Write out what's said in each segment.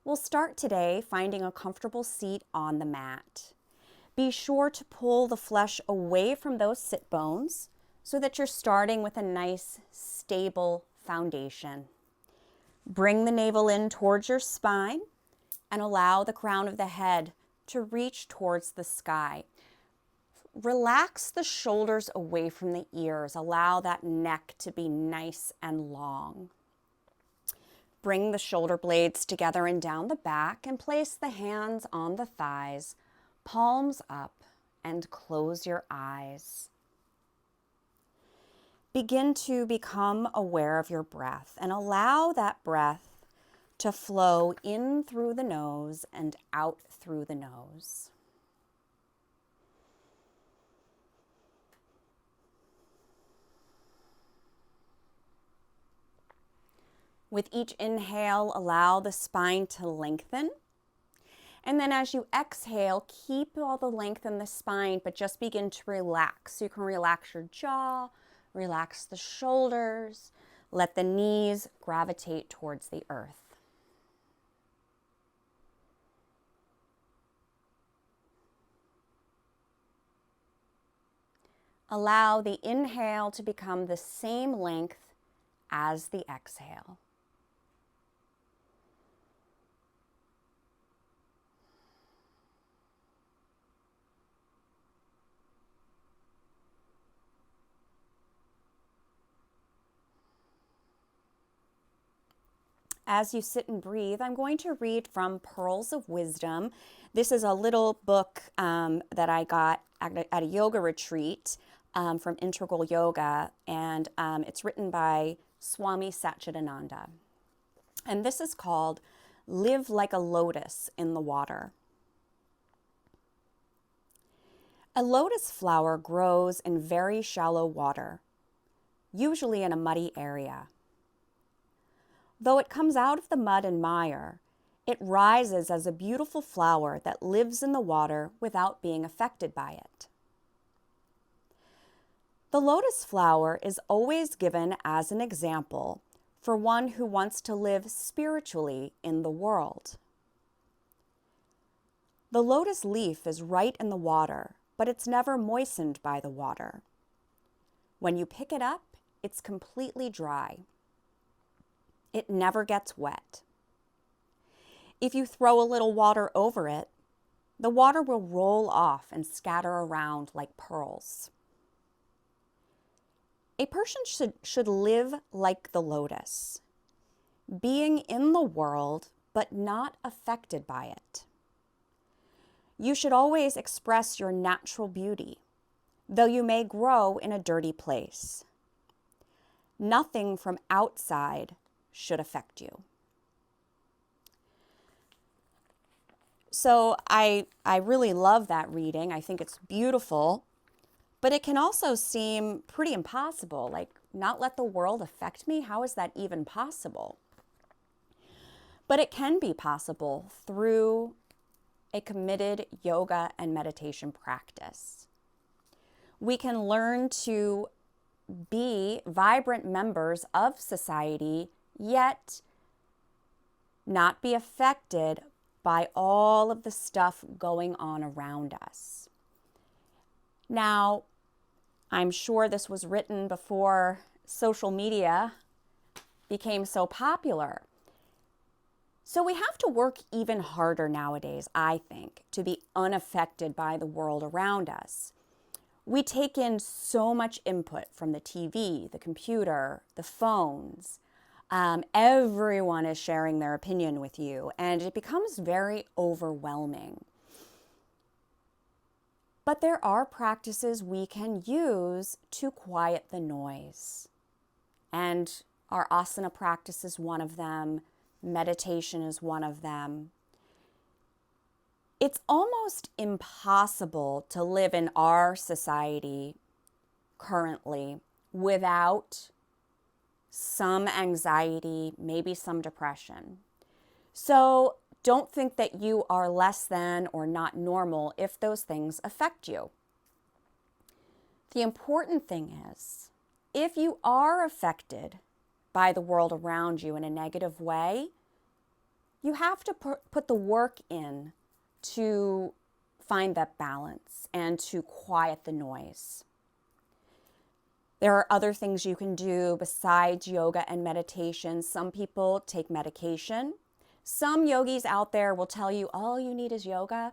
We'll start today finding a comfortable seat on the mat. Be sure to pull the flesh away from those sit bones so that you're starting with a nice, stable foundation. Bring the navel in towards your spine and allow the crown of the head to reach towards the sky. Relax the shoulders away from the ears. Allow that neck to be nice and long. Bring the shoulder blades together and down the back and place the hands on the thighs, palms up, and close your eyes. Begin to become aware of your breath and allow that breath to flow in through the nose and out through the nose. With each inhale, allow the spine to lengthen. And then as you exhale, keep all the length in the spine, but just begin to relax. You can relax your jaw, relax the shoulders, let the knees gravitate towards the earth. Allow the inhale to become the same length as the exhale. As you sit and breathe, I'm going to read from Pearls of Wisdom. This is a little book that I got at a yoga retreat from Integral Yoga, and it's written by Swami Satchidananda. And this is called Live Like a Lotus in the Water. A lotus flower grows in very shallow water, usually in a muddy area. Though it comes out of the mud and mire, it rises as a beautiful flower that lives in the water without being affected by it. The lotus flower is always given as an example for one who wants to live spiritually in the world. The lotus leaf is right in the water, but it's never moistened by the water. When you pick it up, it's completely dry. It never gets wet. If you throw a little water over it, the water will roll off and scatter around like pearls. A person should live like the lotus, being in the world but not affected by it. You should always express your natural beauty, though you may grow in a dirty place. Nothing from outside should affect you. So I really love that reading. I think it's beautiful, but it can also seem pretty impossible, like not let the world affect me. How is that even possible? But it can be possible through a committed yoga and meditation practice. We can learn to be vibrant members of society, yet not be affected by all of the stuff going on around us. Now, I'm sure this was written before social media became so popular. So we have to work even harder nowadays, I think, to be unaffected by the world around us. We take in so much input from the TV, the computer, the phones. Everyone is sharing their opinion with you, and it becomes very overwhelming. But there are practices we can use to quiet the noise. And our asana practice is one of them. Meditation is one of them. It's almost impossible to live in our society currently without some anxiety, maybe some depression. So don't think that you are less than or not normal if those things affect you. The important thing is, if you are affected by the world around you in a negative way, you have to put the work in to find that balance and to quiet the noise. There are other things you can do besides yoga and meditation. Some people take medication. Some yogis out there will tell you all you need is yoga.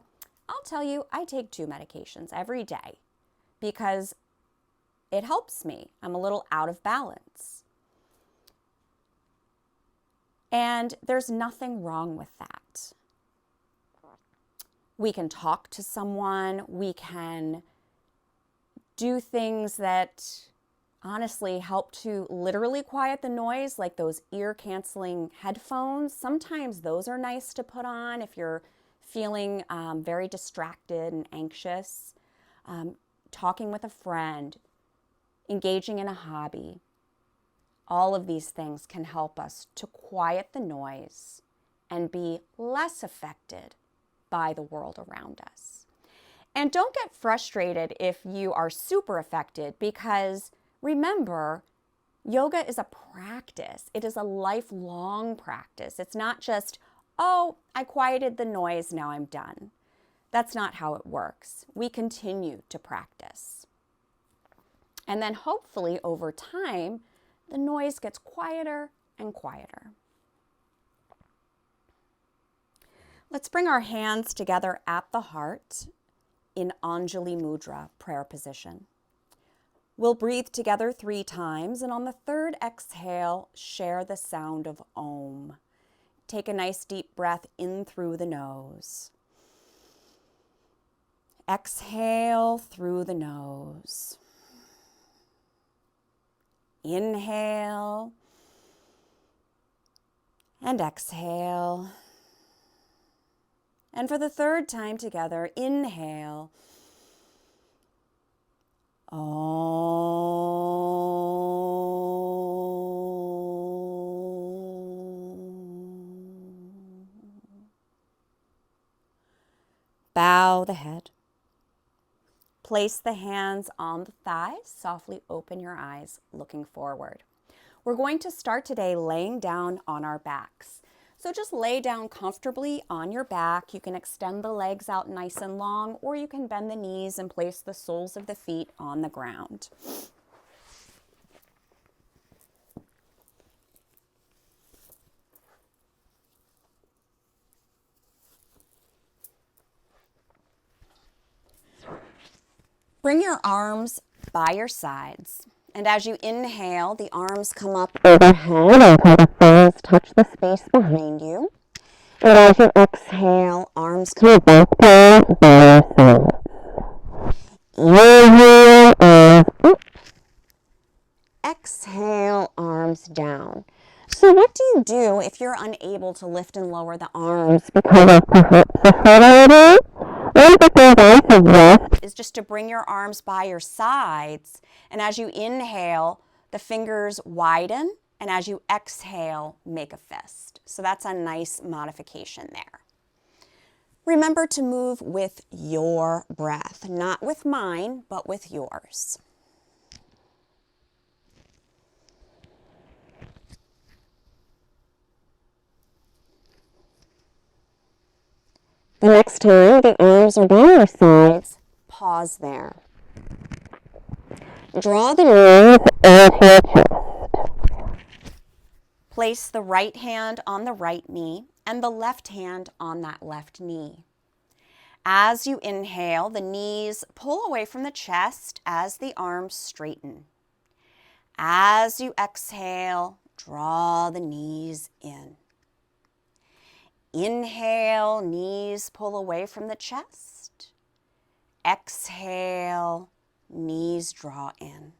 I'll tell you, I take 2 medications every day because it helps me. I'm a little out of balance. And there's nothing wrong with that. We can talk to someone. We can do things that honestly help to literally quiet the noise, like those ear-canceling headphones. Sometimes those are nice to put on if you're feeling very distracted and anxious. Talking with a friend, engaging in a hobby. All of these things can help us to quiet the noise and be less affected by the world around us. And don't get frustrated if you are super affected, because remember, yoga is a practice. It is a lifelong practice. It's not just, oh, I quieted the noise, now I'm done. That's not how it works. We continue to practice. And then hopefully over time, the noise gets quieter and quieter. Let's bring our hands together at the heart in Anjali Mudra, prayer position. We'll breathe together 3 times, and on the 3rd exhale, share the sound of Om. Take a nice deep breath in through the nose. Exhale through the nose. Inhale and exhale. And for the 3rd time together, inhale. Bow the head. Place the hands on the thighs. Softly open your eyes, looking forward. We're going to start today laying down on our backs. So just lay down comfortably on your back. You can extend the legs out nice and long, or you can bend the knees and place the soles of the feet on the ground. Bring your arms by your sides. And as you inhale, the arms come up overhead until the thumbs touch the space behind you. And as you exhale, arms come back down by your sides. Inhale, arms up. Exhale, arms down. So what do you do if you're unable to lift and lower the arms because of perhaps a headache? One of the is just to bring your arms by your sides, and as you inhale, the fingers widen, and as you exhale, make a fist. So that's a nice modification there. Remember to move with your breath, not with mine, but with yours. The next time the arms are by your sides, pause there. Draw the knees into your chest. Place the right hand on the right knee and the left hand on that left knee. As you inhale, the knees pull away from the chest as the arms straighten. As you exhale, draw the knees in. Inhale, knees pull away from the chest. Exhale, knees draw in.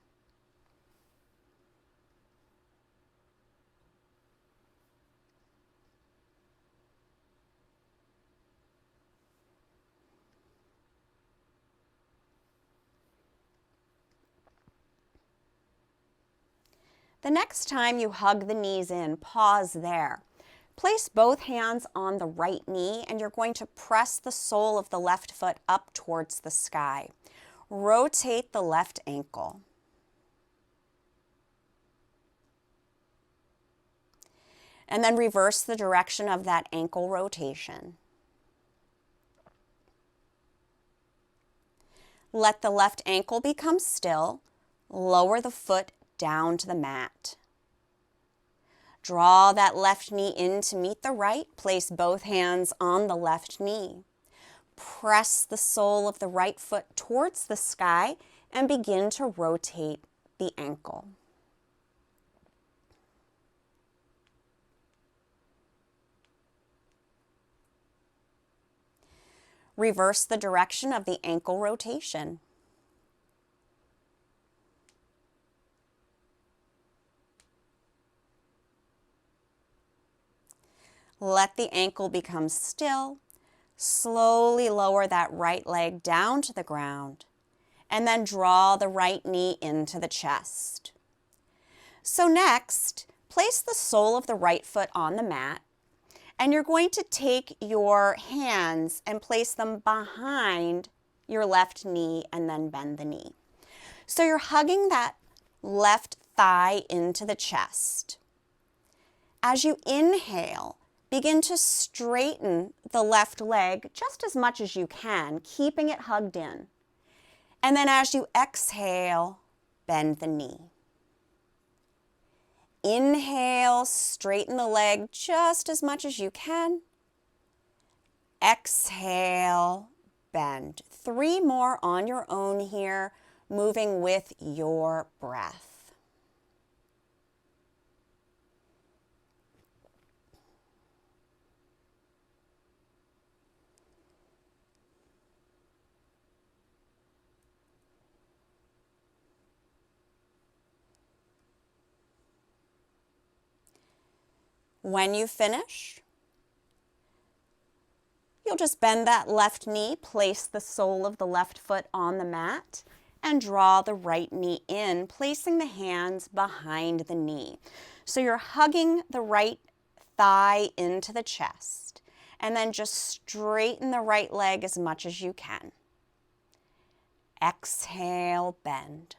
The next time you hug the knees in, pause there. Place both hands on the right knee, and you're going to press the sole of the left foot up towards the sky. Rotate the left ankle. And then reverse the direction of that ankle rotation. Let the left ankle become still. Lower the foot down to the mat. Draw that left knee in to meet the right. Place both hands on the left knee. Press the sole of the right foot towards the sky and begin to rotate the ankle. Reverse the direction of the ankle rotation. Let the ankle become still. Slowly lower that right leg down to the ground, and then draw the right knee into the chest. So next, place the sole of the right foot on the mat, and you're going to take your hands and place them behind your left knee and then bend the knee. So you're hugging that left thigh into the chest. As you inhale, begin to straighten the left leg just as much as you can, keeping it hugged in. And then as you exhale, bend the knee. Inhale, straighten the leg just as much as you can. Exhale, bend. 3 more on your own here, moving with your breath. When you finish, you'll just bend that left knee, place the sole of the left foot on the mat, and draw the right knee in, placing the hands behind the knee. So you're hugging the right thigh into the chest, and then just straighten the right leg as much as you can. Exhale, bend.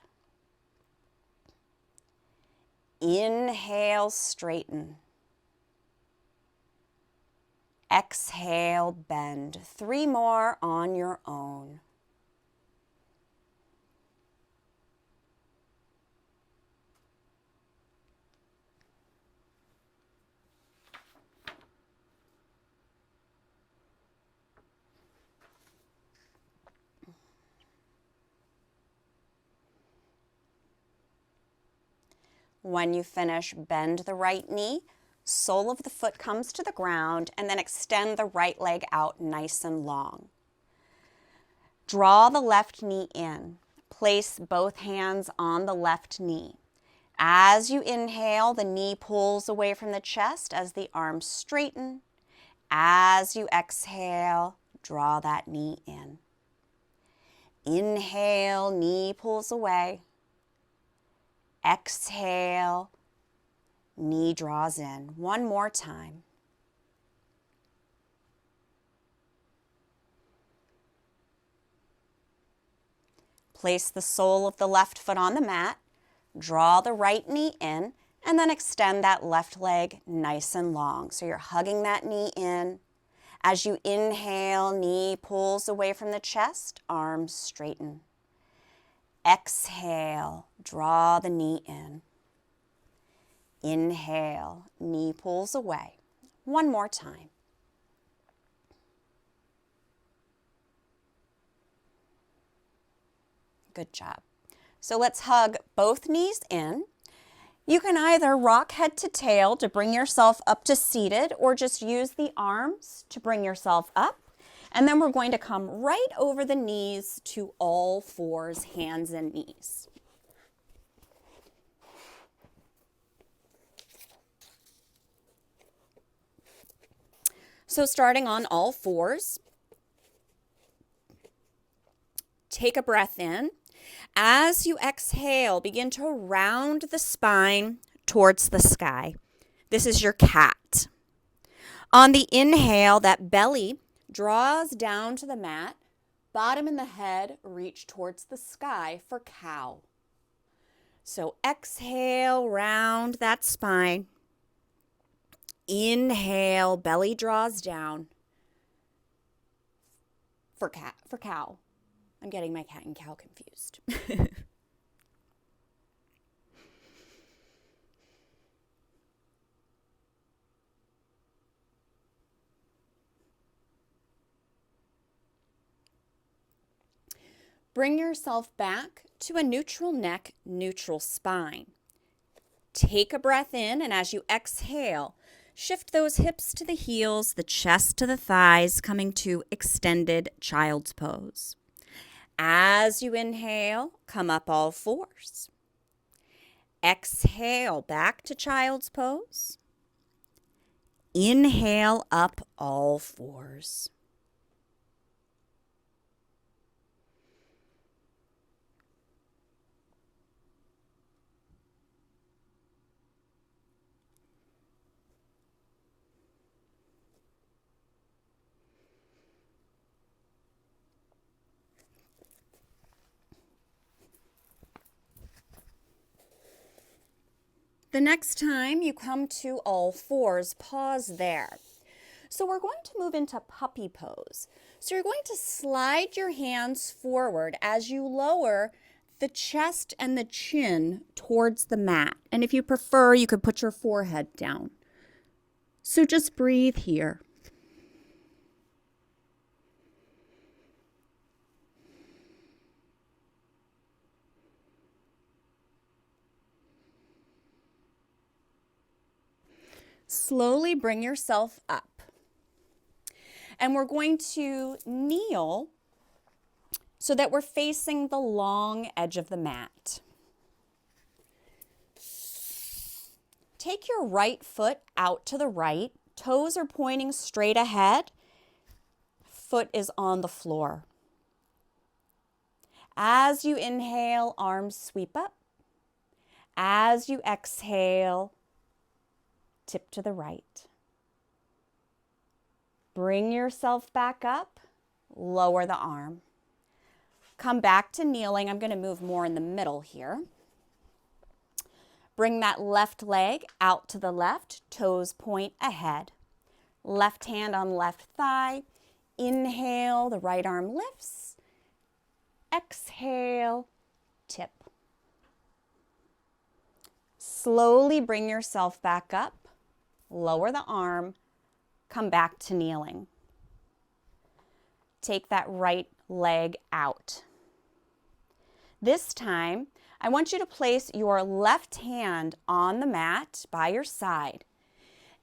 Inhale, straighten. Exhale, bend. 3 more on your own. When you finish, bend the right knee. Sole of the foot comes to the ground, and then extend the right leg out nice and long. Draw the left knee in. Place both hands on the left knee. As you inhale, the knee pulls away from the chest as the arms straighten. As you exhale, draw that knee in. Inhale, knee pulls away. Exhale, knee draws in. 1 more time. Place the sole of the left foot on the mat, draw the right knee in, and then extend that left leg nice and long. So you're hugging that knee in. As you inhale, knee pulls away from the chest, arms straighten. Exhale, draw the knee in. Inhale, knee pulls away. 1 more time. Good job. So let's hug both knees in. You can either rock head to tail to bring yourself up to seated, or just use the arms to bring yourself up. And then we're going to come right over the knees to all fours, hands and knees. So starting on all fours, take a breath in. As you exhale, begin to round the spine towards the sky. This is your cat. On the inhale, that belly draws down to the mat, bottom and the head reach towards the sky for cow. So exhale, round that spine. Inhale, belly draws down. For cow. I'm getting my cat and cow confused. Bring yourself back to a neutral neck, neutral spine. Take a breath in, and as you exhale, shift those hips to the heels, the chest to the thighs, coming to extended child's pose. As you inhale, come up all fours. Exhale, back to child's pose. Inhale, up all fours. The next time you come to all fours, pause there. So we're going to move into puppy pose. So you're going to slide your hands forward as you lower the chest and the chin towards the mat. And if you prefer, you could put your forehead down. So just breathe here. Slowly bring yourself up. And we're going to kneel so that we're facing the long edge of the mat. Take your right foot out to the right. Toes are pointing straight ahead. Foot is on the floor. As you inhale, arms sweep up. As you exhale, tip to the right. Bring yourself back up, lower the arm. Come back to kneeling. I'm going to move more in the middle here. Bring that left leg out to the left, toes point ahead. Left hand on left thigh. Inhale, the right arm lifts. Exhale, tip. Slowly bring yourself back up. Lower the arm, come back to kneeling. Take that right leg out. This time, I want you to place your left hand on the mat by your side,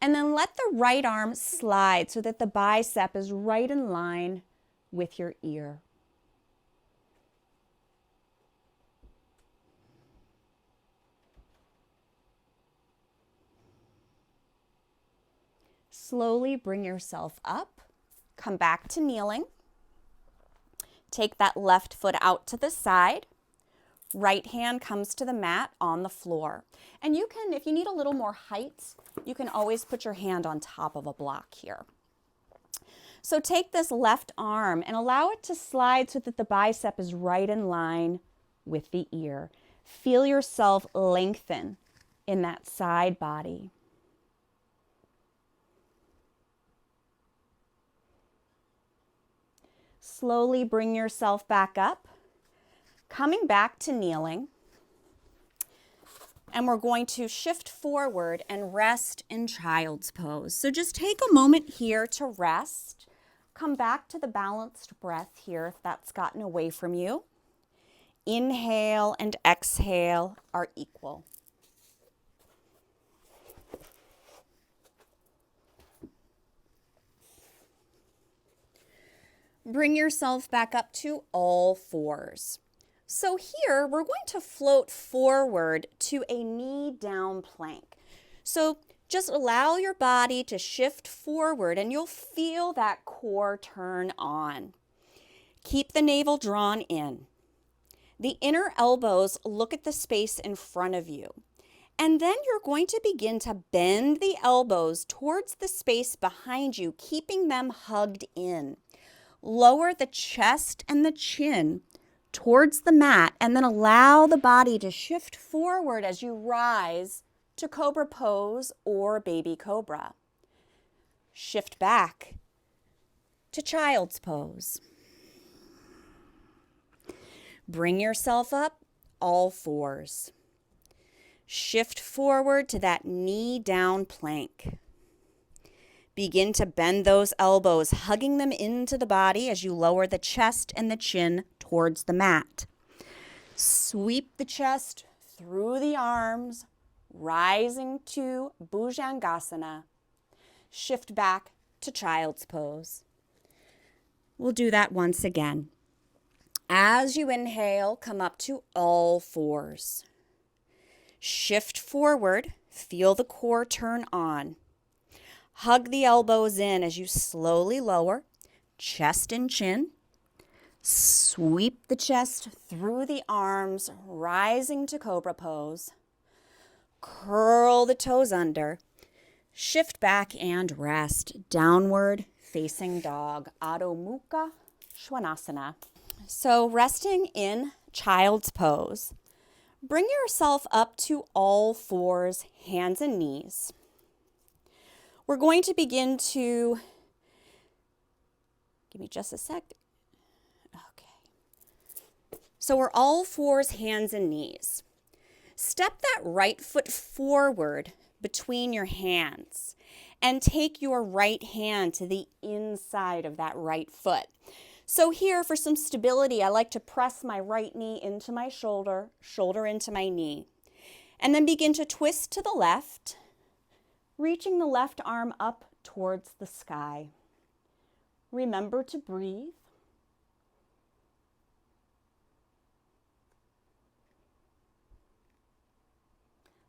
and then let the right arm slide so that the bicep is right in line with your ear. Slowly bring yourself up, come back to kneeling. Take that left foot out to the side. Right hand comes to the mat on the floor. And you can, if you need a little more height, you can always put your hand on top of a block here. So take this left arm and allow it to slide so that the bicep is right in line with the ear. Feel yourself lengthen in that side body. Slowly bring yourself back up, coming back to kneeling. And we're going to shift forward and rest in child's pose. So just take a moment here to rest. Come back to the balanced breath here if that's gotten away from you. Inhale and exhale are equal. Bring yourself back up to all fours. So here, we're going to float forward to a knee down plank. So just allow your body to shift forward and you'll feel that core turn on. Keep the navel drawn in. The inner elbows look at the space in front of you. And then you're going to begin to bend the elbows towards the space behind you, keeping them hugged in. Lower the chest and the chin towards the mat and then allow the body to shift forward as you rise to cobra pose or baby cobra. Shift back to child's pose. Bring yourself up, all fours. Shift forward to that knee down plank. Begin to bend those elbows, hugging them into the body as you lower the chest and the chin towards the mat. Sweep the chest through the arms, rising to Bhujangasana. Shift back to child's pose. We'll do that once again. As you inhale, come up to all fours. Shift forward, feel the core turn on. Hug the elbows in as you slowly lower, chest and chin. Sweep the chest through the arms, rising to cobra pose. Curl the toes under. Shift back and rest. Downward facing dog, Adho Mukha Svanasana. So resting in child's pose, bring yourself up to all fours, hands and knees. We're going to begin to, give me just a sec. Okay. So we're all fours, hands and knees. Step that right foot forward between your hands and take your right hand to the inside of that right foot. So here, for some stability, I like to press my right knee into my shoulder, shoulder into my knee, and then begin to twist to the left, reaching the left arm up towards the sky. Remember to breathe.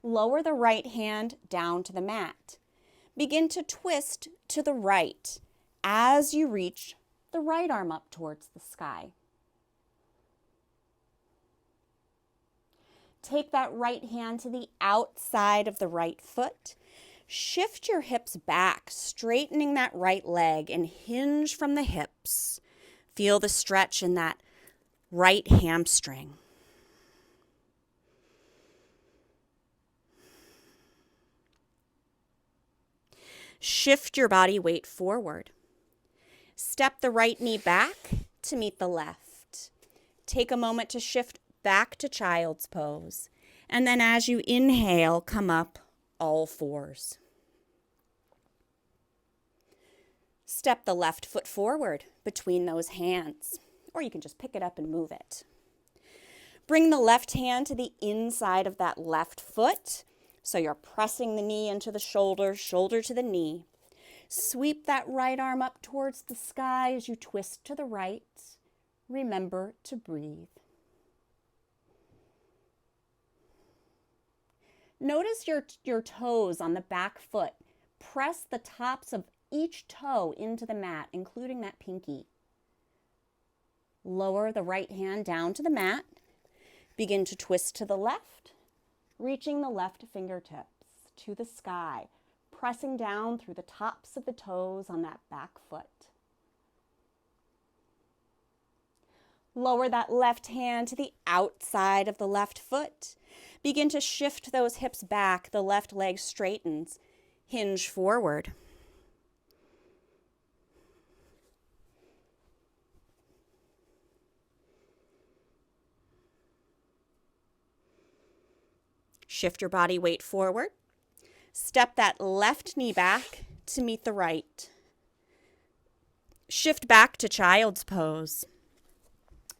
Lower the right hand down to the mat. Begin to twist to the right as you reach the right arm up towards the sky. Take that right hand to the outside of the right foot. Shift your hips back, straightening that right leg and hinge from the hips. Feel the stretch in that right hamstring. Shift your body weight forward. Step the right knee back to meet the left. Take a moment to shift back to child's pose. And then as you inhale, come up all fours. Step the left foot forward between those hands, or you can just pick it up and move it. Bring the left hand to the inside of that left foot. So you're pressing the knee into the shoulder, shoulder to the knee. Sweep that right arm up towards the sky as you twist to the right. Remember to breathe. Notice your toes on the back foot. Press the tops of each toe into the mat, including that pinky. Lower the right hand down to the mat. Begin to twist to the left, reaching the left fingertips to the sky, pressing down through the tops of the toes on that back foot. Lower that left hand to the outside of the left foot. Begin to shift those hips back. The left leg straightens. Hinge forward. Shift your body weight forward. Step that left knee back to meet the right. Shift back to child's pose.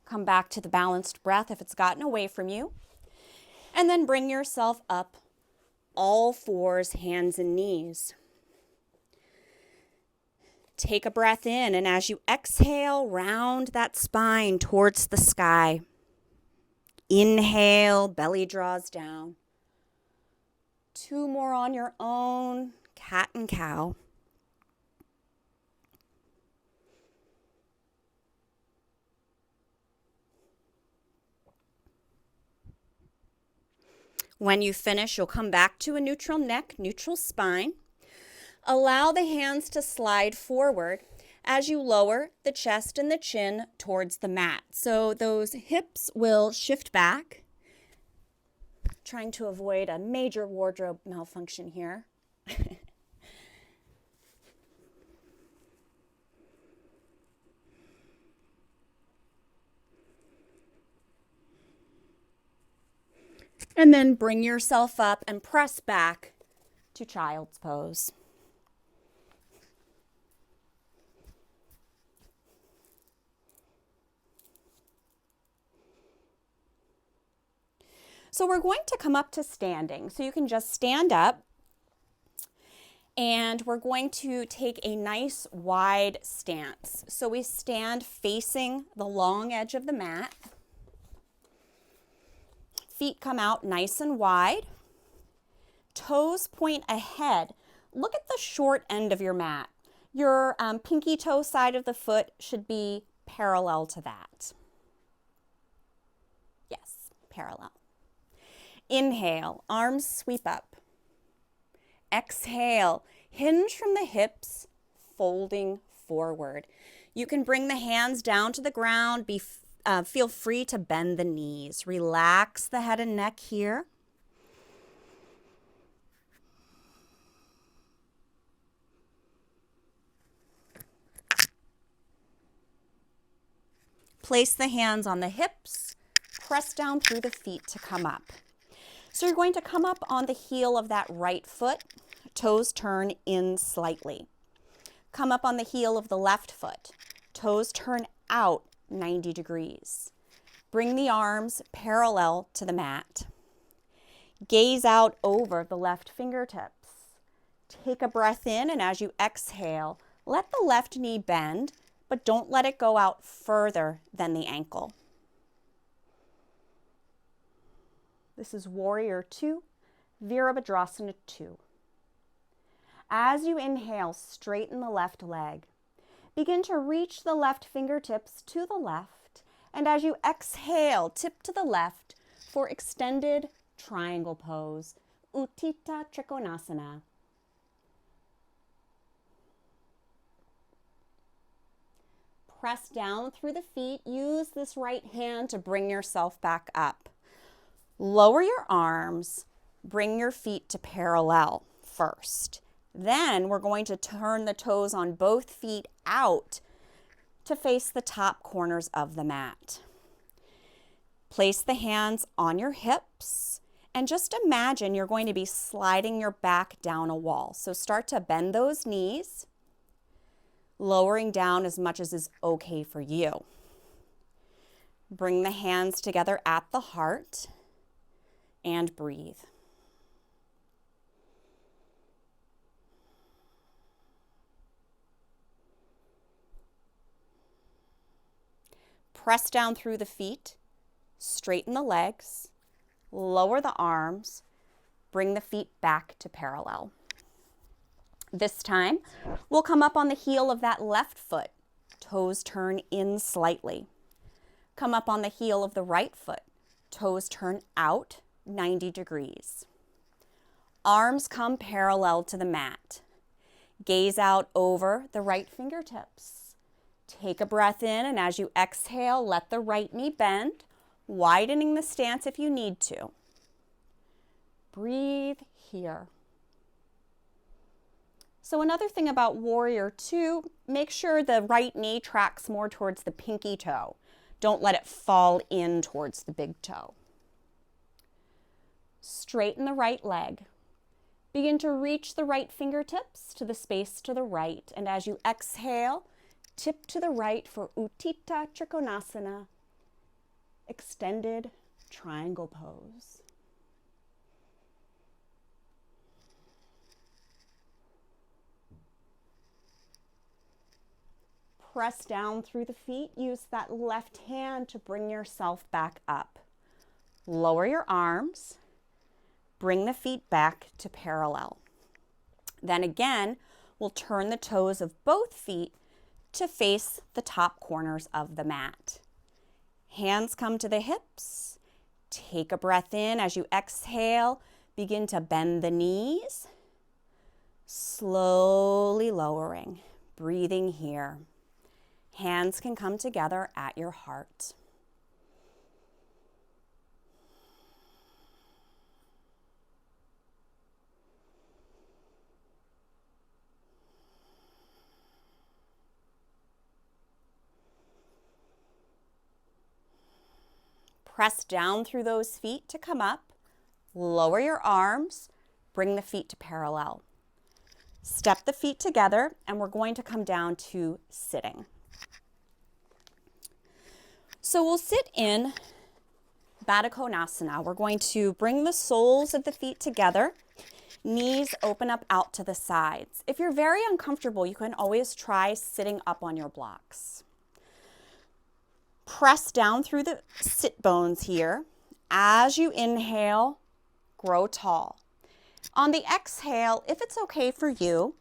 Come back to the balanced breath if it's gotten away from you. And then bring yourself up, all fours, hands and knees. Take a breath in, and as you exhale, round that spine towards the sky. Inhale, belly draws down. 2 more on your own, cat and cow. When you finish, you'll come back to a neutral neck, neutral spine. Allow the hands to slide forward as you lower the chest and the chin towards the mat. So those hips will shift back. Trying to avoid a major wardrobe malfunction here. And then bring yourself up and press back to child's pose. So we're going to come up to standing. So you can just stand up, and we're going to take a nice wide stance. So we stand facing the long edge of the mat. Feet come out nice and wide. Toes point ahead. Look at the short end of your mat. Your pinky toe side of the foot should be parallel to that. Yes, parallel. Inhale, arms sweep up. Exhale, hinge from the hips, folding forward. You can bring the hands down to the ground. Feel free to bend the knees. Relax the head and neck here. Place the hands on the hips. Press down through the feet to come up. So you're going to come up on the heel of that right foot. Toes turn in slightly. Come up on the heel of the left foot. Toes turn out 90 degrees. Bring the arms parallel to the mat. Gaze out over the left fingertips. Take a breath in, and as you exhale, let the left knee bend, but don't let it go out further than the ankle. This is Warrior 2, Virabhadrasana 2. As you inhale, straighten the left leg. Begin to reach the left fingertips to the left, and as you exhale, tip to the left for extended triangle pose, Utthita Trikonasana. Press down through the feet. Use this right hand to bring yourself back up. Lower your arms, bring your feet to parallel first. Then we're going to turn the toes on both feet out to face the top corners of the mat. Place the hands on your hips and just imagine you're going to be sliding your back down a wall. So start to bend those knees, lowering down as much as is okay for you. Bring the hands together at the heart. And breathe. Press down through the feet, straighten the legs, lower the arms, bring the feet back to parallel. This time, we'll come up on the heel of that left foot. Toes turn in slightly. Come up on the heel of the right foot. Toes turn out 90 degrees. Arms come parallel to the mat. Gaze out over the right fingertips. Take a breath in, and as you exhale, let the right knee bend, widening the stance if you need to. Breathe here. So another thing about Warrior 2, make sure the right knee tracks more towards the pinky toe. Don't let it fall in towards the big toe. Straighten the right leg. Begin to reach the right fingertips to the space to the right. And as you exhale, tip to the right for Utthita Trikonasana, extended triangle pose. Press down through the feet. Use that left hand to bring yourself back up. Lower your arms. Bring the feet back to parallel. Then again, we'll turn the toes of both feet to face the top corners of the mat. Hands come to the hips. Take a breath in. As you exhale, begin to bend the knees. Slowly lowering, breathing here. Hands can come together at your heart. Press down through those feet to come up. Lower your arms, bring the feet to parallel. Step the feet together, and we're going to come down to sitting. So we'll sit in Baddha Konasana. We're going to bring the soles of the feet together. Knees open up out to the sides. If you're very uncomfortable, you can always try sitting up on your blocks. Press down through the sit bones here. As you inhale, grow tall. On the exhale, if it's okay for you,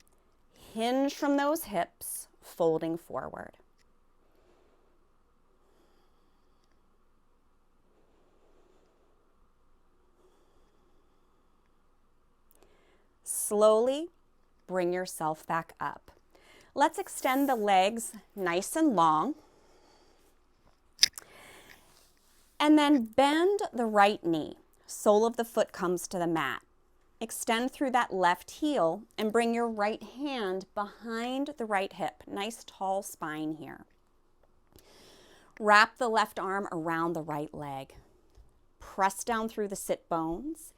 hinge from those hips, folding forward. Slowly bring yourself back up. Let's extend the legs nice and long. And then bend the right knee. Sole of the foot comes to the mat. Extend through that left heel and bring your right hand behind the right hip. Nice tall spine here. Wrap the left arm around the right leg. Press down through the sit bones.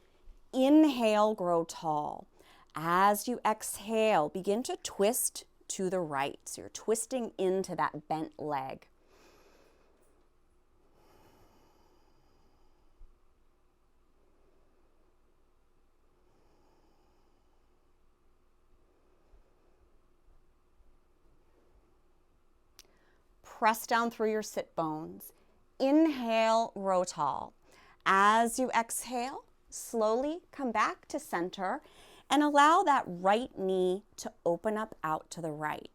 Inhale, grow tall. As you exhale, begin to twist to the right. So you're twisting into that bent leg. Press down through your sit bones. Inhale, grow tall. As you exhale, slowly come back to center and allow that right knee to open up out to the right.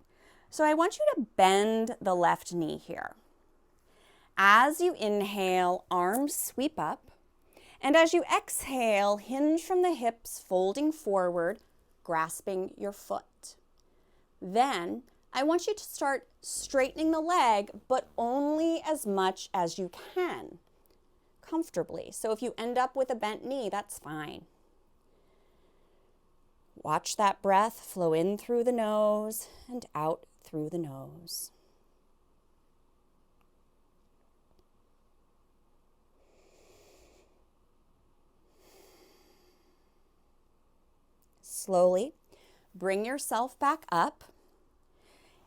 So I want you to bend the left knee here. As you inhale, arms sweep up. And as you exhale, hinge from the hips, folding forward, grasping your foot. Then I want you to start straightening the leg, but only as much as you can, comfortably. So if you end up with a bent knee, that's fine. Watch that breath flow in through the nose and out through the nose. Slowly bring yourself back up.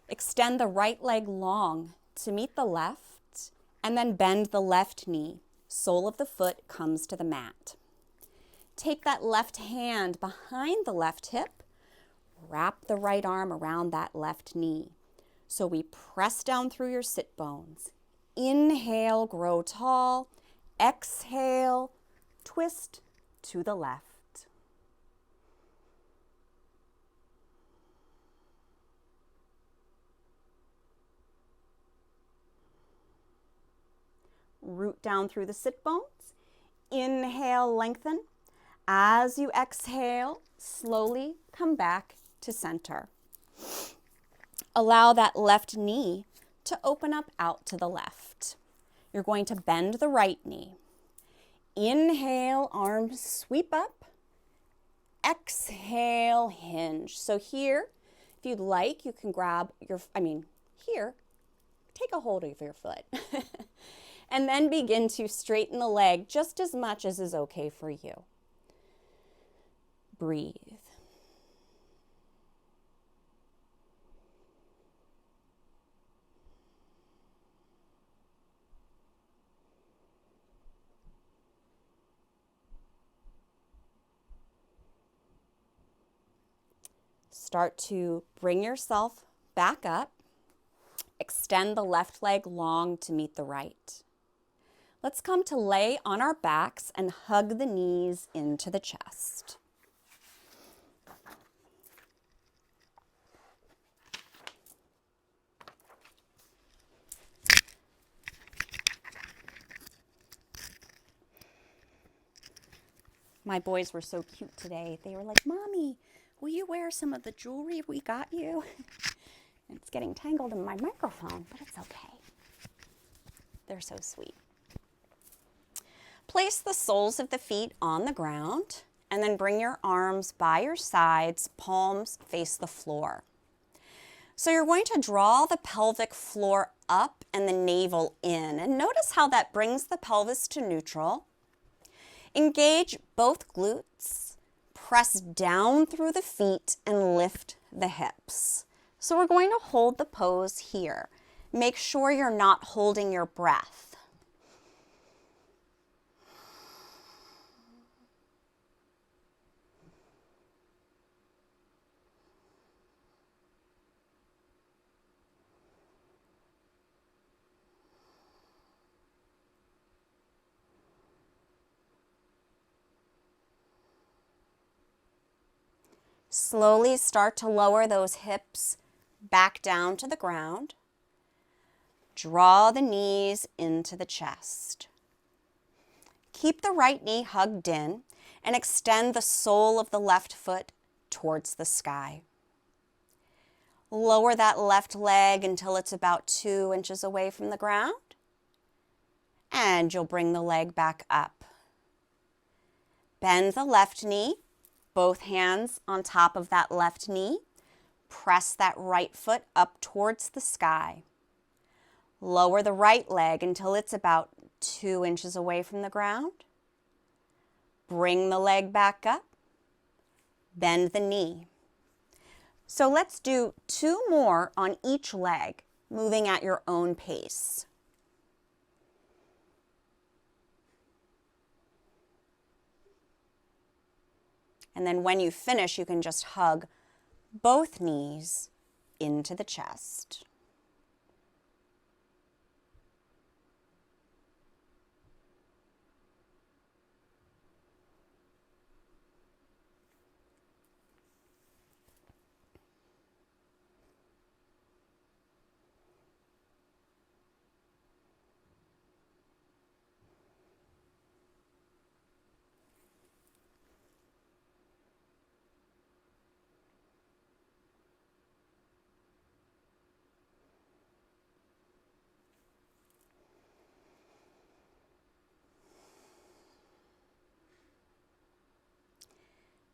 Extend the right leg long to meet the left, and then bend the left knee. Sole of the foot comes to the mat. Take that left hand behind the left hip. Wrap the right arm around that left knee. So we press down through your sit bones. Inhale, grow tall. Exhale, twist to the left. Root down through the sit bones. Inhale, lengthen. As you exhale, slowly come back to center. Allow that left knee to open up out to the left. You're going to bend the right knee. Inhale, arms sweep up. Exhale, hinge. So here, if you'd like, you can grab here, take a hold of your foot. And then begin to straighten the leg just as much as is okay for you. Breathe. Start to bring yourself back up. Extend the left leg long to meet the right. Let's come to lay on our backs and hug the knees into the chest. My boys were so cute today. They were like, "Mommy, will you wear some of the jewelry we got you?" It's getting tangled in my microphone, but it's okay. They're so sweet. Place the soles of the feet on the ground and then bring your arms by your sides, palms face the floor. So you're going to draw the pelvic floor up and the navel in. And notice how that brings the pelvis to neutral. Engage both glutes, press down through the feet and lift the hips. So we're going to hold the pose here. Make sure you're not holding your breath. Slowly start to lower those hips back down to the ground. Draw the knees into the chest. Keep the right knee hugged in and extend the sole of the left foot towards the sky. Lower that left leg until it's about 2 inches away from the ground. And you'll bring the leg back up. Bend the left knee, both hands on top of that left knee. Press that right foot up towards the sky. Lower the right leg until it's about 2 inches away from the ground. Bring the leg back up. Bend the knee. So let's do 2 more on each leg, moving at your own pace. And then when you finish, you can just hug both knees into the chest.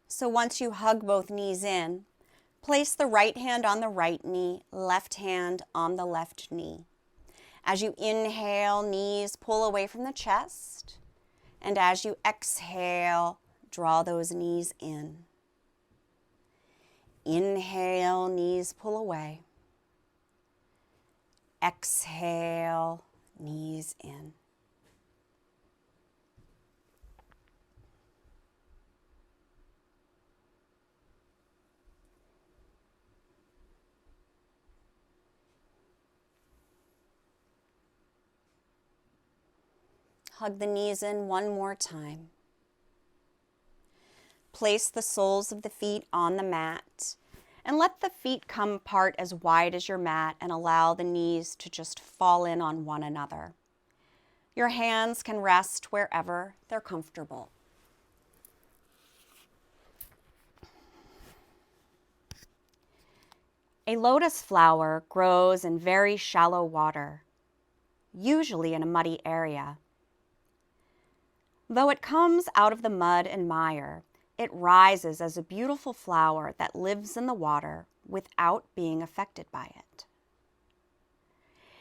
So once you hug both knees in, place the right hand on the right knee, left hand on the left knee. As you inhale, knees pull away from the chest. And as you exhale, draw those knees in. Inhale, knees pull away. Exhale, knees in. Hug the knees in one more time. Place the soles of the feet on the mat and let the feet come apart as wide as your mat and allow the knees to just fall in on one another. Your hands can rest wherever they're comfortable. A lotus flower grows in very shallow water, usually in a muddy area. Though it comes out of the mud and mire, it rises as a beautiful flower that lives in the water without being affected by it.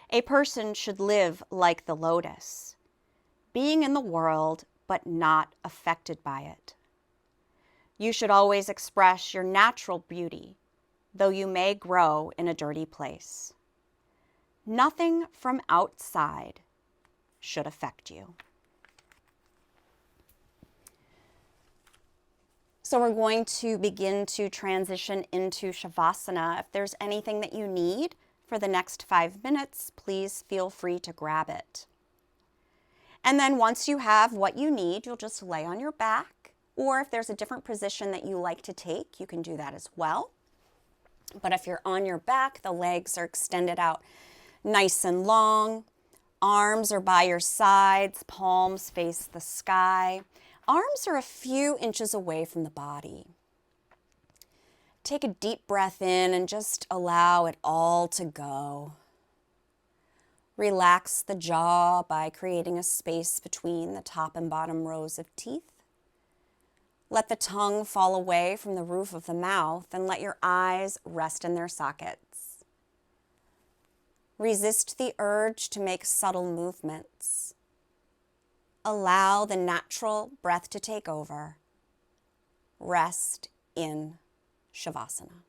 A person should live like the lotus, being in the world but not affected by it. You should always express your natural beauty, though you may grow in a dirty place. Nothing from outside should affect you. So we're going to begin to transition into Shavasana. If there's anything that you need for the next 5 minutes, please feel free to grab it. And then once you have what you need, you'll just lay on your back, or if there's a different position that you like to take, you can do that as well. But if you're on your back, the legs are extended out nice and long. Arms are by your sides, palms face the sky. Arms are a few inches away from the body. Take a deep breath in and just allow it all to go. Relax the jaw by creating a space between the top and bottom rows of teeth. Let the tongue fall away from the roof of the mouth and let your eyes rest in their sockets. Resist the urge to make subtle movements. Allow the natural breath to take over. Rest in Shavasana.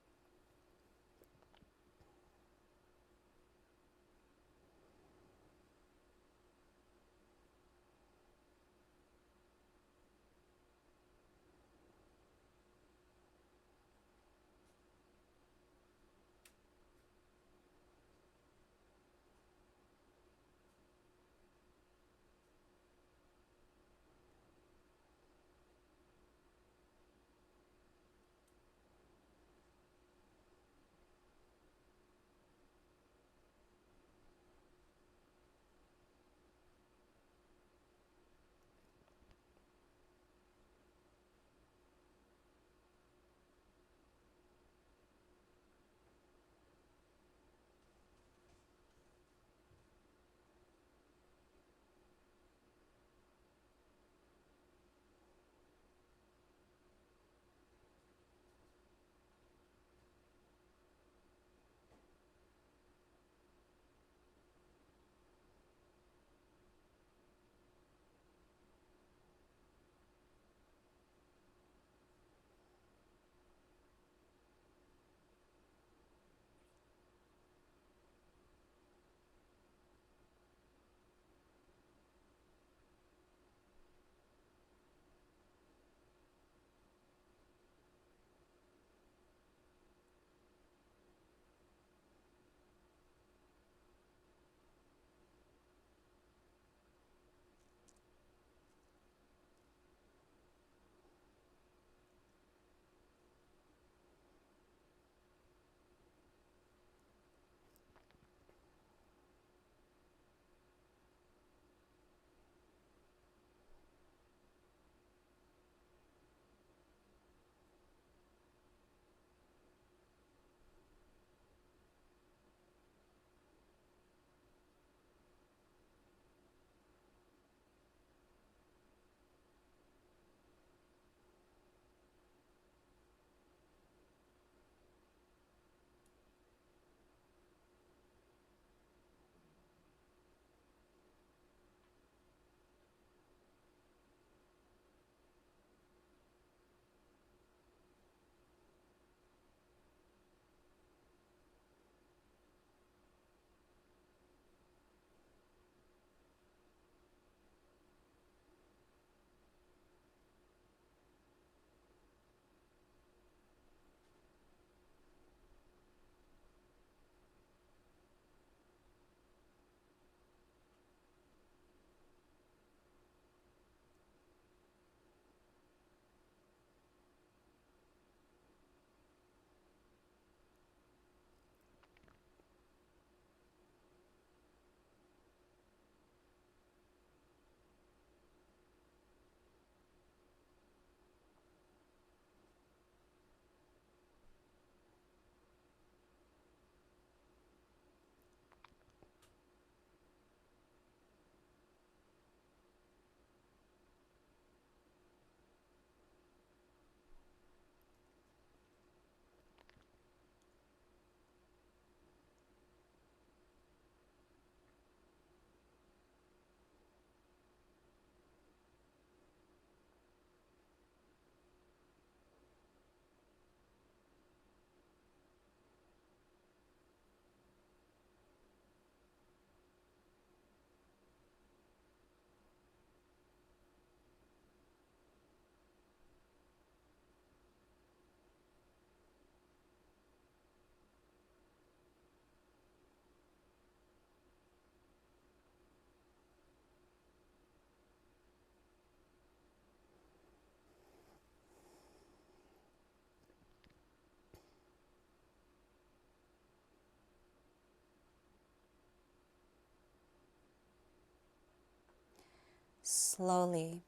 Slowly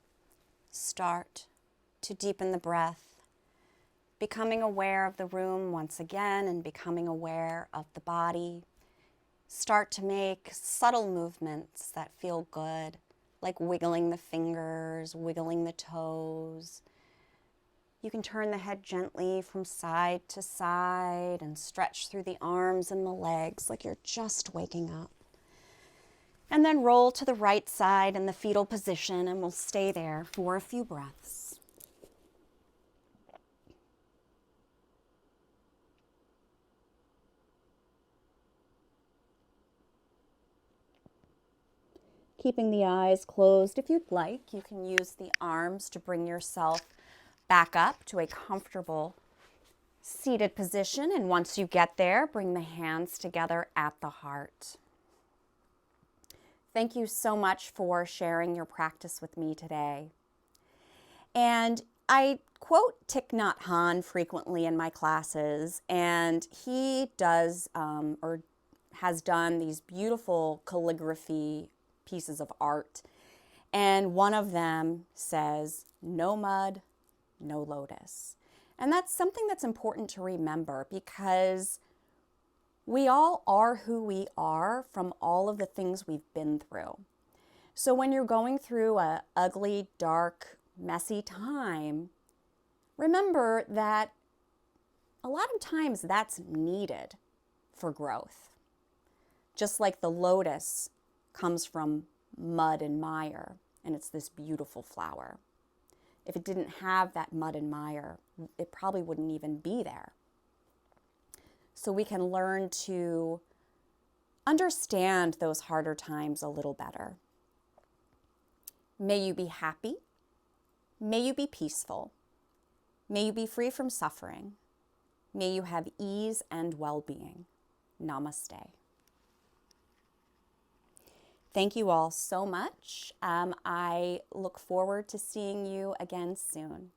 start to deepen the breath, becoming aware of the room once again and becoming aware of the body. Start to make subtle movements that feel good, like wiggling the fingers, wiggling the toes. You can turn the head gently from side to side and stretch through the arms and the legs like you're just waking up. And then roll to the right side in the fetal position, and we'll stay there for a few breaths. Keeping the eyes closed if you'd like. You can use the arms to bring yourself back up to a comfortable seated position. And once you get there, bring the hands together at the heart. Thank you so much for sharing your practice with me today. And I quote Thich Nhat Hanh frequently in my classes, and he does or has done these beautiful calligraphy pieces of art. And one of them says, "No mud, no lotus." And that's something that's important to remember, because we all are who we are from all of the things we've been through. So when you're going through a ugly, dark, messy time, remember that a lot of times that's needed for growth. Just like the lotus comes from mud and mire, and it's this beautiful flower. If it didn't have that mud and mire, it probably wouldn't even be there. So we can learn to understand those harder times a little better. May you be happy. May you be peaceful. May you be free from suffering. May you have ease and well-being. Namaste. Thank you all so much. I look forward to seeing you again soon.